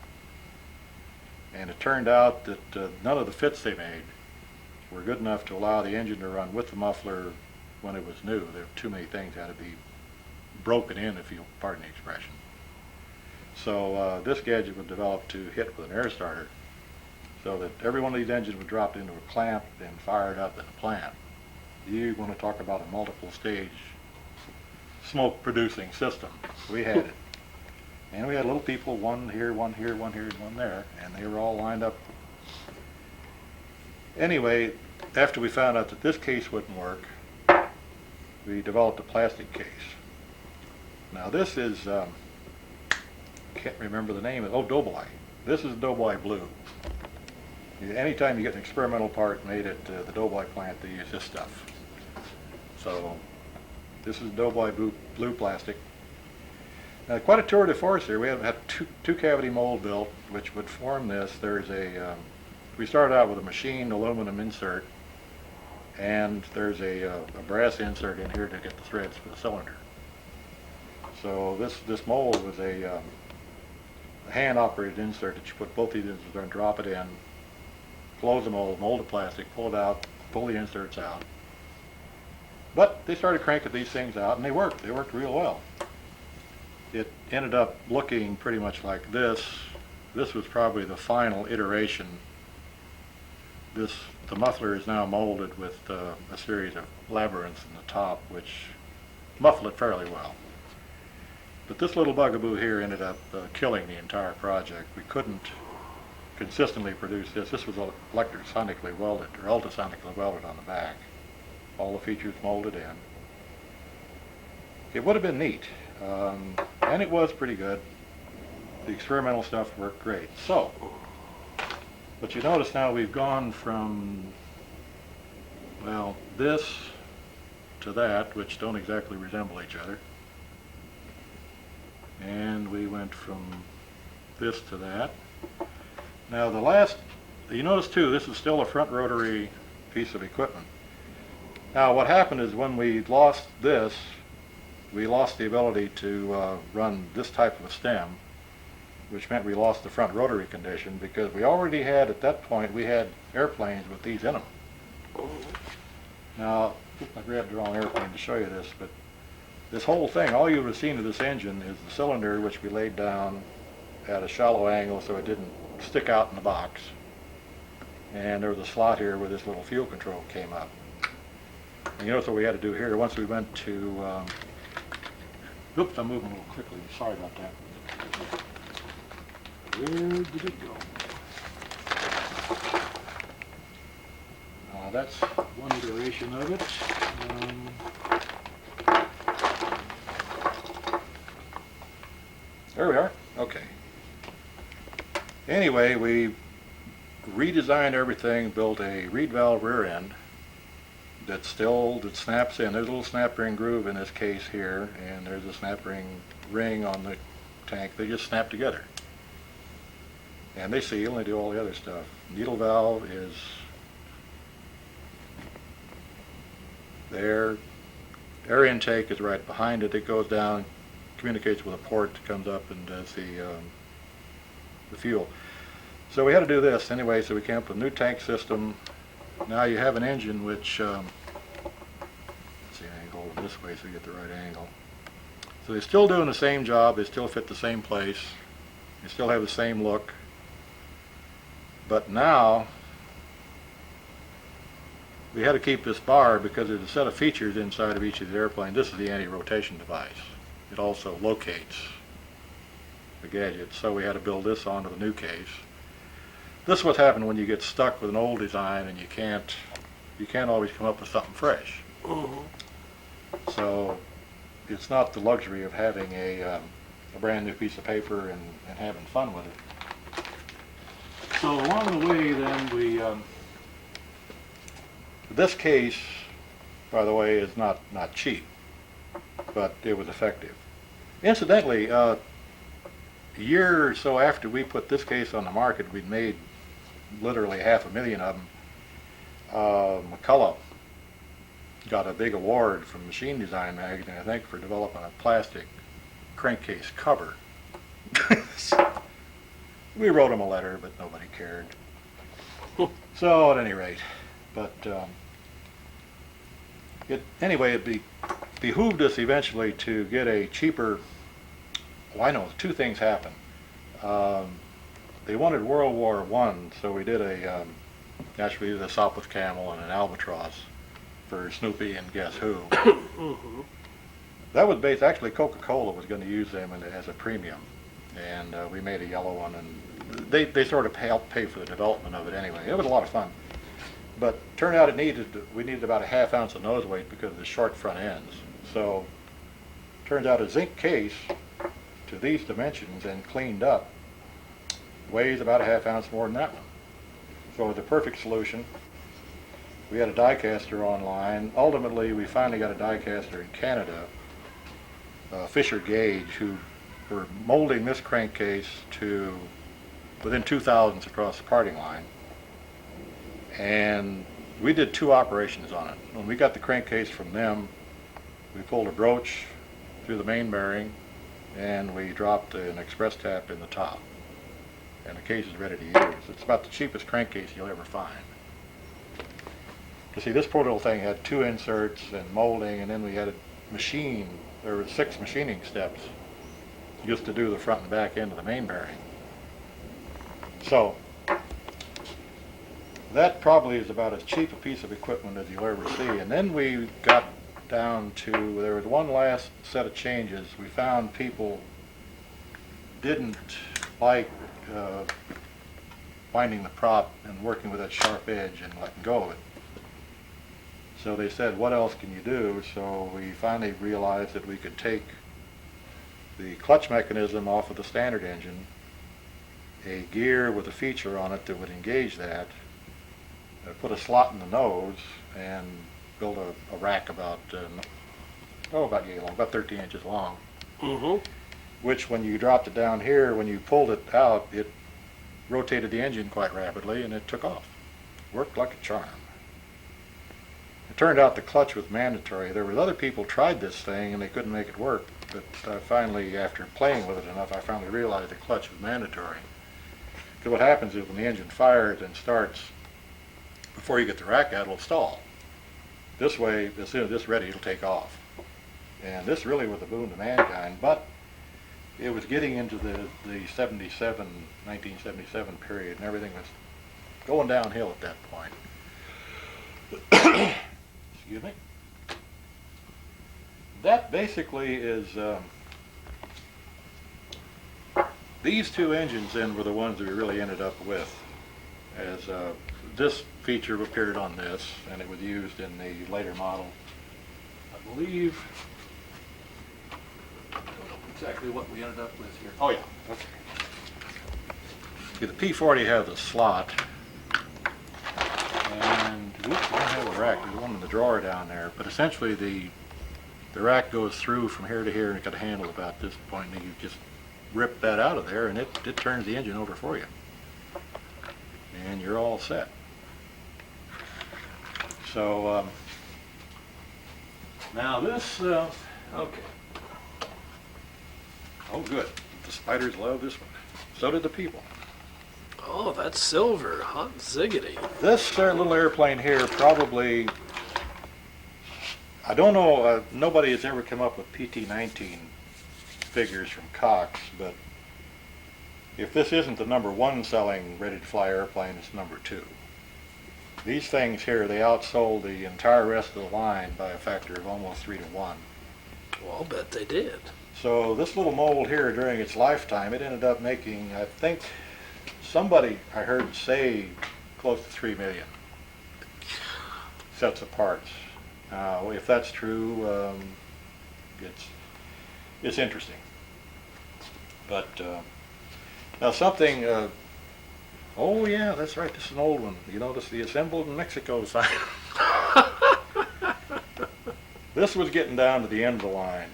A: And it turned out that none of the fits they made were good enough to allow the engine to run with the muffler when it was new. There were too many things that had to be broken in, if you pardon the expression. So this gadget was developed to hit with an air starter, so that every one of these engines was dropped into a clamp and fired up in a plant. You want to talk about a multiple stage smoke producing system. We had it. And we had little people, one here, one here, one here, and one there, and they were all lined up. Anyway, after we found out that this case wouldn't work, we developed a plastic case. Now this is, can't remember the name of it, Doughboy. This is Doughboy Blue. Anytime you get an experimental part made at the Doughboy plant, they use this stuff. So this is Doughboy blue plastic. Now, quite a tour de force here. We have had two cavity mold built, which would form this. There's we started out with a machined aluminum insert, and there's a brass insert in here to get the threads for the cylinder. So this mold was a hand-operated insert that you put both these inserts in, drop it in, close the mold the plastic, pull it out, pull the inserts out. But they started cranking these things out, and they worked. They worked real well. It ended up looking pretty much like this. This was probably the final iteration. The muffler is now molded with a series of labyrinths in the top, which muffle it fairly well. But this little bugaboo here ended up killing the entire project. We couldn't consistently produce this. This was electrosonically welded, or ultrasonically welded on the back. All the features molded in. It would have been neat, and it was pretty good. The experimental stuff worked great. So, but you notice now we've gone from, well, this to that, which don't exactly resemble each other. And we went from this to that. Now the last, you notice too, this is still a front rotary piece of equipment. Now what happened is when we lost this, we lost the ability to run this type of a stem, which meant we lost the front rotary condition, because we already had, at that point, we had airplanes with these in them. Now, I grabbed the wrong airplane to show you this, but this whole thing, all you would have seen of this engine is the cylinder, which we laid down at a shallow angle so it didn't stick out in the box. And there was a slot here where this little fuel control came up. And you notice what we had to do here. Once we went to, oops, I'm moving a little quickly. Sorry about that. Where did it go? That's one iteration of it. There we are. Okay. Anyway, we redesigned everything, built a reed valve rear end that snaps in. There's a little snap ring groove in this case here, and there's a snap ring on the tank. They just snap together. And they seal and they do all the other stuff. Needle valve is there. Air intake is right behind it. It goes down, communicates with a port that comes up and does the fuel. So we had to do this anyway, so we came up with a new tank system. Now you have an engine which, let's see, I hold it this way so you get the right angle. So they're still doing the same job, they still fit the same place, they still have the same look. But now, we had to keep this bar because there's a set of features inside of each of the airplanes. This is the anti-rotation device. It also locates the gadget, so we had to build this onto the new case. This is what happens when you get stuck with an old design and you can't always come up with something fresh. So it's not the luxury of having a brand new piece of paper and having fun with it. So along the way then we, this case, by the way, is not cheap, but it was effective. Incidentally, a year or so after we put this case on the market, we'd made literally 500,000 of them. McCullough got a big award from Machine Design magazine, I think, for developing a plastic crankcase cover. We wrote him a letter, but nobody cared. So at any rate, but anyway, it behooved us eventually to get a cheaper. Well, I know two things happened. They wanted World War I, so we did actually did a Sopwith Camel and an Albatross for Snoopy and Guess Who. That was based, actually Coca-Cola was going to use them as a premium, and we made a yellow one, and they sort of helped pay for the development of it anyway. It was a lot of fun. But turned out we needed about a ½ ounce of nose weight because of the short front ends. So turns out a zinc case to these dimensions and cleaned up weighs about a ½ ounce more than that one. So it was a perfect solution. We had a die caster online. Ultimately, we finally got a die caster in Canada, Fisher Gage, who were molding this crankcase to within 2 thousandths across the parting line. And we did 2 operations on it. When we got the crankcase from them, we pulled a broach through the main bearing and we dropped an express tap in the top. And the case is ready to use. It's about the cheapest crankcase you'll ever find. You see, this poor little thing had 2 inserts and molding, and then we had a machine. There were 6 machining steps just to do the front and back end of the main bearing. So that probably is about as cheap a piece of equipment as you'll ever see. And then we got down to, there was one last set of changes. We found people didn't like finding the prop and working with that sharp edge and letting go of it. So they said, what else can you do? So we finally realized that we could take the clutch mechanism off of the standard engine, a gear with a feature on it that would engage that, put a slot in the nose, and build a rack about about yay long, about 13 inches long.
B: Mm-hmm.
A: Which, when you dropped it down here, when you pulled it out, it rotated the engine quite rapidly, and it took off. Worked like a charm. It turned out the clutch was mandatory. There were other people tried this thing, and they couldn't make it work. But finally, after playing with it enough, I finally realized the clutch was mandatory. Because what happens is when the engine fires and starts, before you get the rack out, it'll stall. This way, as soon as it's ready, it'll take off. And this really was a boon to mankind, but it was getting into the 1977 period, and everything was going downhill at that point. Excuse me. That basically is, these two engines then were the ones that we really ended up with, as this feature appeared on this, and it was used in the later model. I believe, I don't know exactly what we ended up with here. Oh yeah, okay. See, the P40 has a slot, and oops, we don't have a rack. There's one in the drawer down there, but essentially the rack goes through from here to here, and it's got a handle about this point, and you just rip that out of there, and it turns the engine over for you. And you're all set. So, now this, okay. Oh good, the spiders love this one. So did the people.
B: Oh, that's silver. Hot ziggity.
A: This little airplane here probably, I don't know, nobody has ever come up with PT-19 figures from Cox, but if this isn't the #1 selling ready-to-fly airplane, it's #2. These things here, they outsold the entire rest of the line by a factor of almost 3 to 1.
B: Well, I'll bet they did.
A: So this little mold here, during its lifetime, it ended up making, I think, somebody I heard say close to 3 million sets of parts. If that's true, it's interesting. But now something, oh yeah, that's right, this is an old one. You notice the assembled in Mexico sign. This was getting down to the end of the line.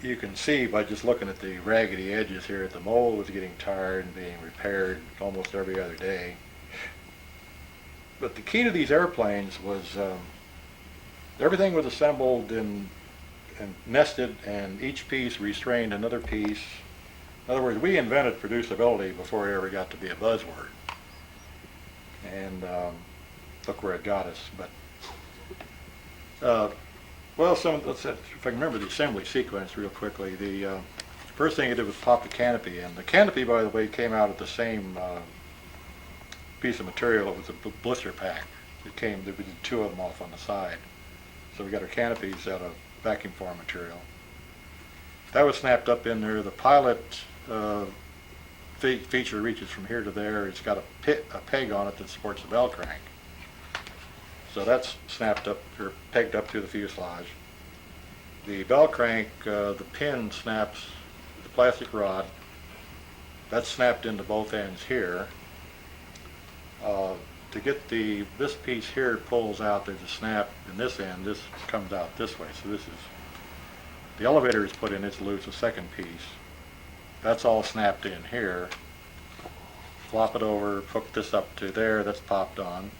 A: You can see by just looking at the raggedy edges here, the mold was getting tired and being repaired almost every other day. But the key to these airplanes was everything was assembled and nested, and each piece restrained another piece. In other words, we invented producibility before it ever got to be a buzzword. And look where it got us. But well, if I can remember the assembly sequence real quickly. The first thing I did was pop the canopy in. The canopy, by the way, came out of the same piece of material. It was a blister pack. There were 2 of them off on the side. So we got our canopies out of vacuum form material. That was snapped up in there. The pilot feature reaches from here to there. It's got a peg on it that supports the bell crank. So that's snapped up, or pegged up through the fuselage. The bell crank, the pin snaps the plastic rod. That's snapped into both ends here. To get this piece here pulls out, there's a snap in this end. This comes out this way. So this is, the elevator is put in, it's loose, the second piece. That's all snapped in here. Flop it over, hook this up to there, that's popped on.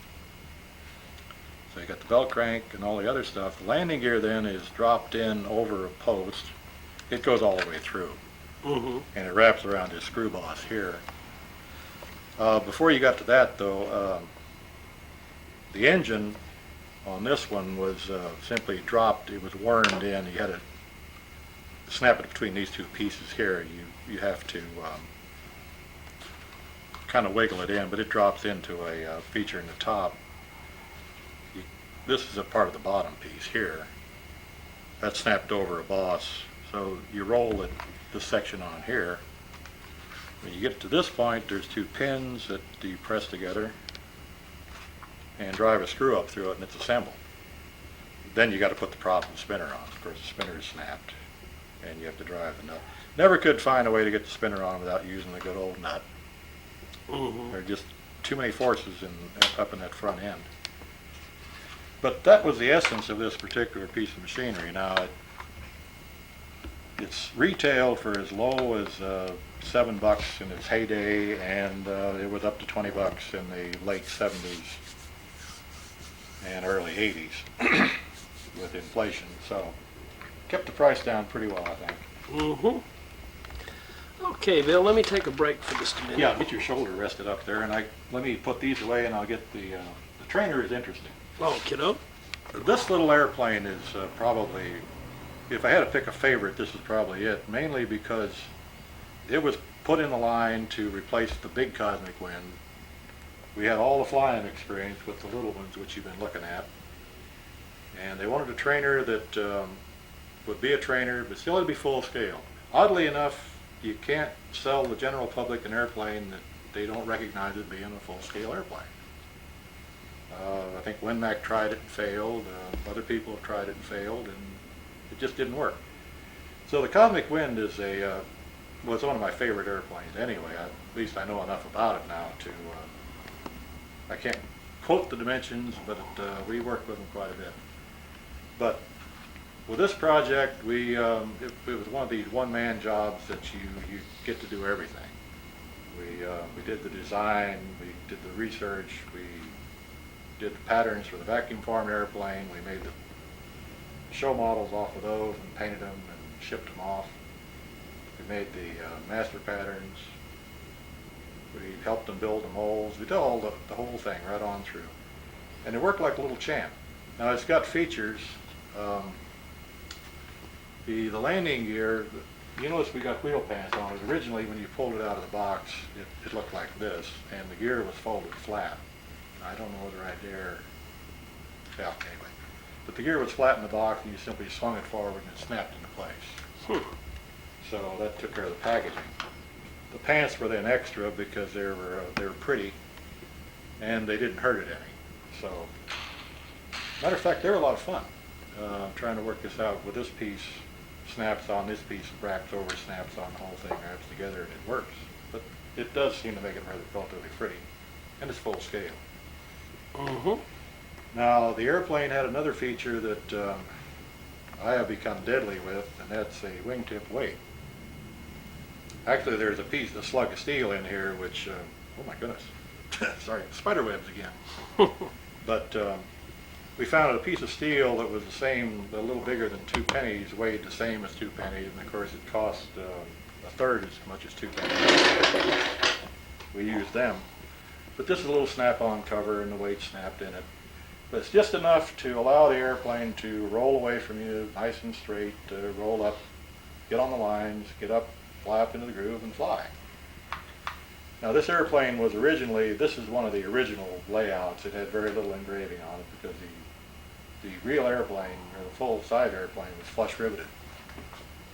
A: So you got the bell crank and all the other stuff. The landing gear then is dropped in over a post. It goes all the way through.
B: Mm-hmm.
A: And it wraps around this screw boss here. Before you got to that though, the engine on this one was simply dropped. It was wormed in. You had to snap it between these 2 pieces here. You have to kind of wiggle it in, but it drops into a feature in the top. This is a part of the bottom piece here. That's snapped over a boss. So you roll this section on here. When you get to this point, there's two pins that you press together and drive a screw up through it, and it's assembled. Then you got to put the prop and spinner on. Of course, the spinner is snapped, and you have to drive the nut. Never could find a way to get the spinner on without using the good old nut. There are just too many forces up in that front end. But that was the essence of this particular piece of machinery. Now, it's retailed for as low as $7 in its heyday, and it was up to $20 in the late 70s and early 80s with inflation. So kept the price down pretty well, I think.
B: Okay, Bill, let me take a break for just a minute.
A: Yeah, get your shoulder rested up there, and let me put these away, and I'll get the trainer is interesting.
B: Oh, kiddo.
A: This little airplane is probably, if I had to pick a favorite, this is probably it, mainly because it was put in the line to replace the big Cosmic Wind. We had all the flying experience with the little ones, which you've been looking at, and they wanted a trainer that would be a trainer, but still had to be full scale. Oddly enough, you can't sell the general public an airplane that they don't recognize as being a full-scale airplane. I think WinMac tried it and failed. Other people have tried it and failed, and it just didn't work. So the Cosmic Wind is was one of my favorite airplanes anyway. At least I know enough about it now to, I can't quote the dimensions, but we worked with them quite a bit. But with this project, it was one of these one-man jobs that you get to do everything. We did the design, we did the research, we did the patterns for the vacuum formed airplane, we made the show models off of those and painted them and shipped them off. We made the master patterns, we helped them build the molds, we did all the whole thing right on through. And it worked like a little champ. Now it's got features. The landing gear, you notice we got wheel pants on it. Originally, when you pulled it out of the box, it looked like this, and the gear was folded flat. I don't know whether I dare, yeah, anyway. But the gear was flat in the box, and you simply swung it forward and it snapped into place. So that took care of the packaging. The pants were then extra because they were pretty, and they didn't hurt it any. So, matter of fact, they were a lot of fun. Trying to work this out with this piece. Snaps on this piece, wraps over, snaps on the whole thing, wraps together, and it works. But it does seem to make it relatively pretty, and it's full scale. Now, the airplane had another feature that I have become deadly with, and that's a wingtip weight. Actually, there's a slug of steel in here, which, oh my goodness, sorry, spider webs again. But we found a piece of steel that was the same, a little bigger than 2 pennies, weighed the same as 2 pennies, and of course it cost a third as much as 2 pennies. We used them. But this is a little snap-on cover, and the weight snapped in it. But it's just enough to allow the airplane to roll away from you nice and straight, roll up, get on the lines, get up, fly up into the groove, and fly. Now this airplane was originally, this is one of the original layouts. It had very little engraving on it because the real airplane, or the full-size airplane, was flush riveted.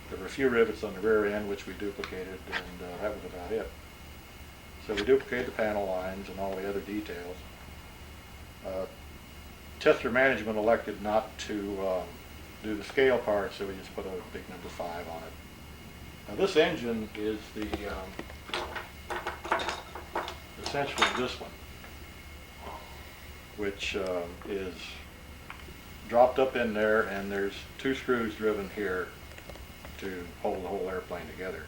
A: There were a few rivets on the rear end which we duplicated, and that was about it. So we duplicated the panel lines and all the other details. Tester management elected not to do the scale part, so we just put a big number 5 on it. Now this engine is essentially this one, which is dropped up in there, and there's 2 screws driven here to hold the whole airplane together.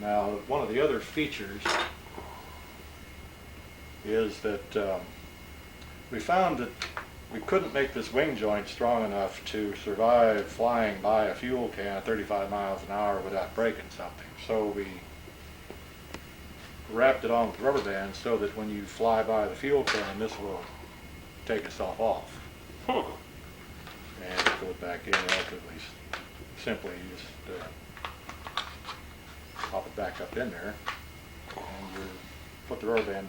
A: Now, one of the other features is that we found that we couldn't make this wing joint strong enough to survive flying by a fuel can at 35 miles an hour without breaking something. So we wrapped it on with rubber bands so that when you fly by the fuel can, this will take itself off. And it goes back in relatively simply. You just pop it back up in there, and you put the rubber band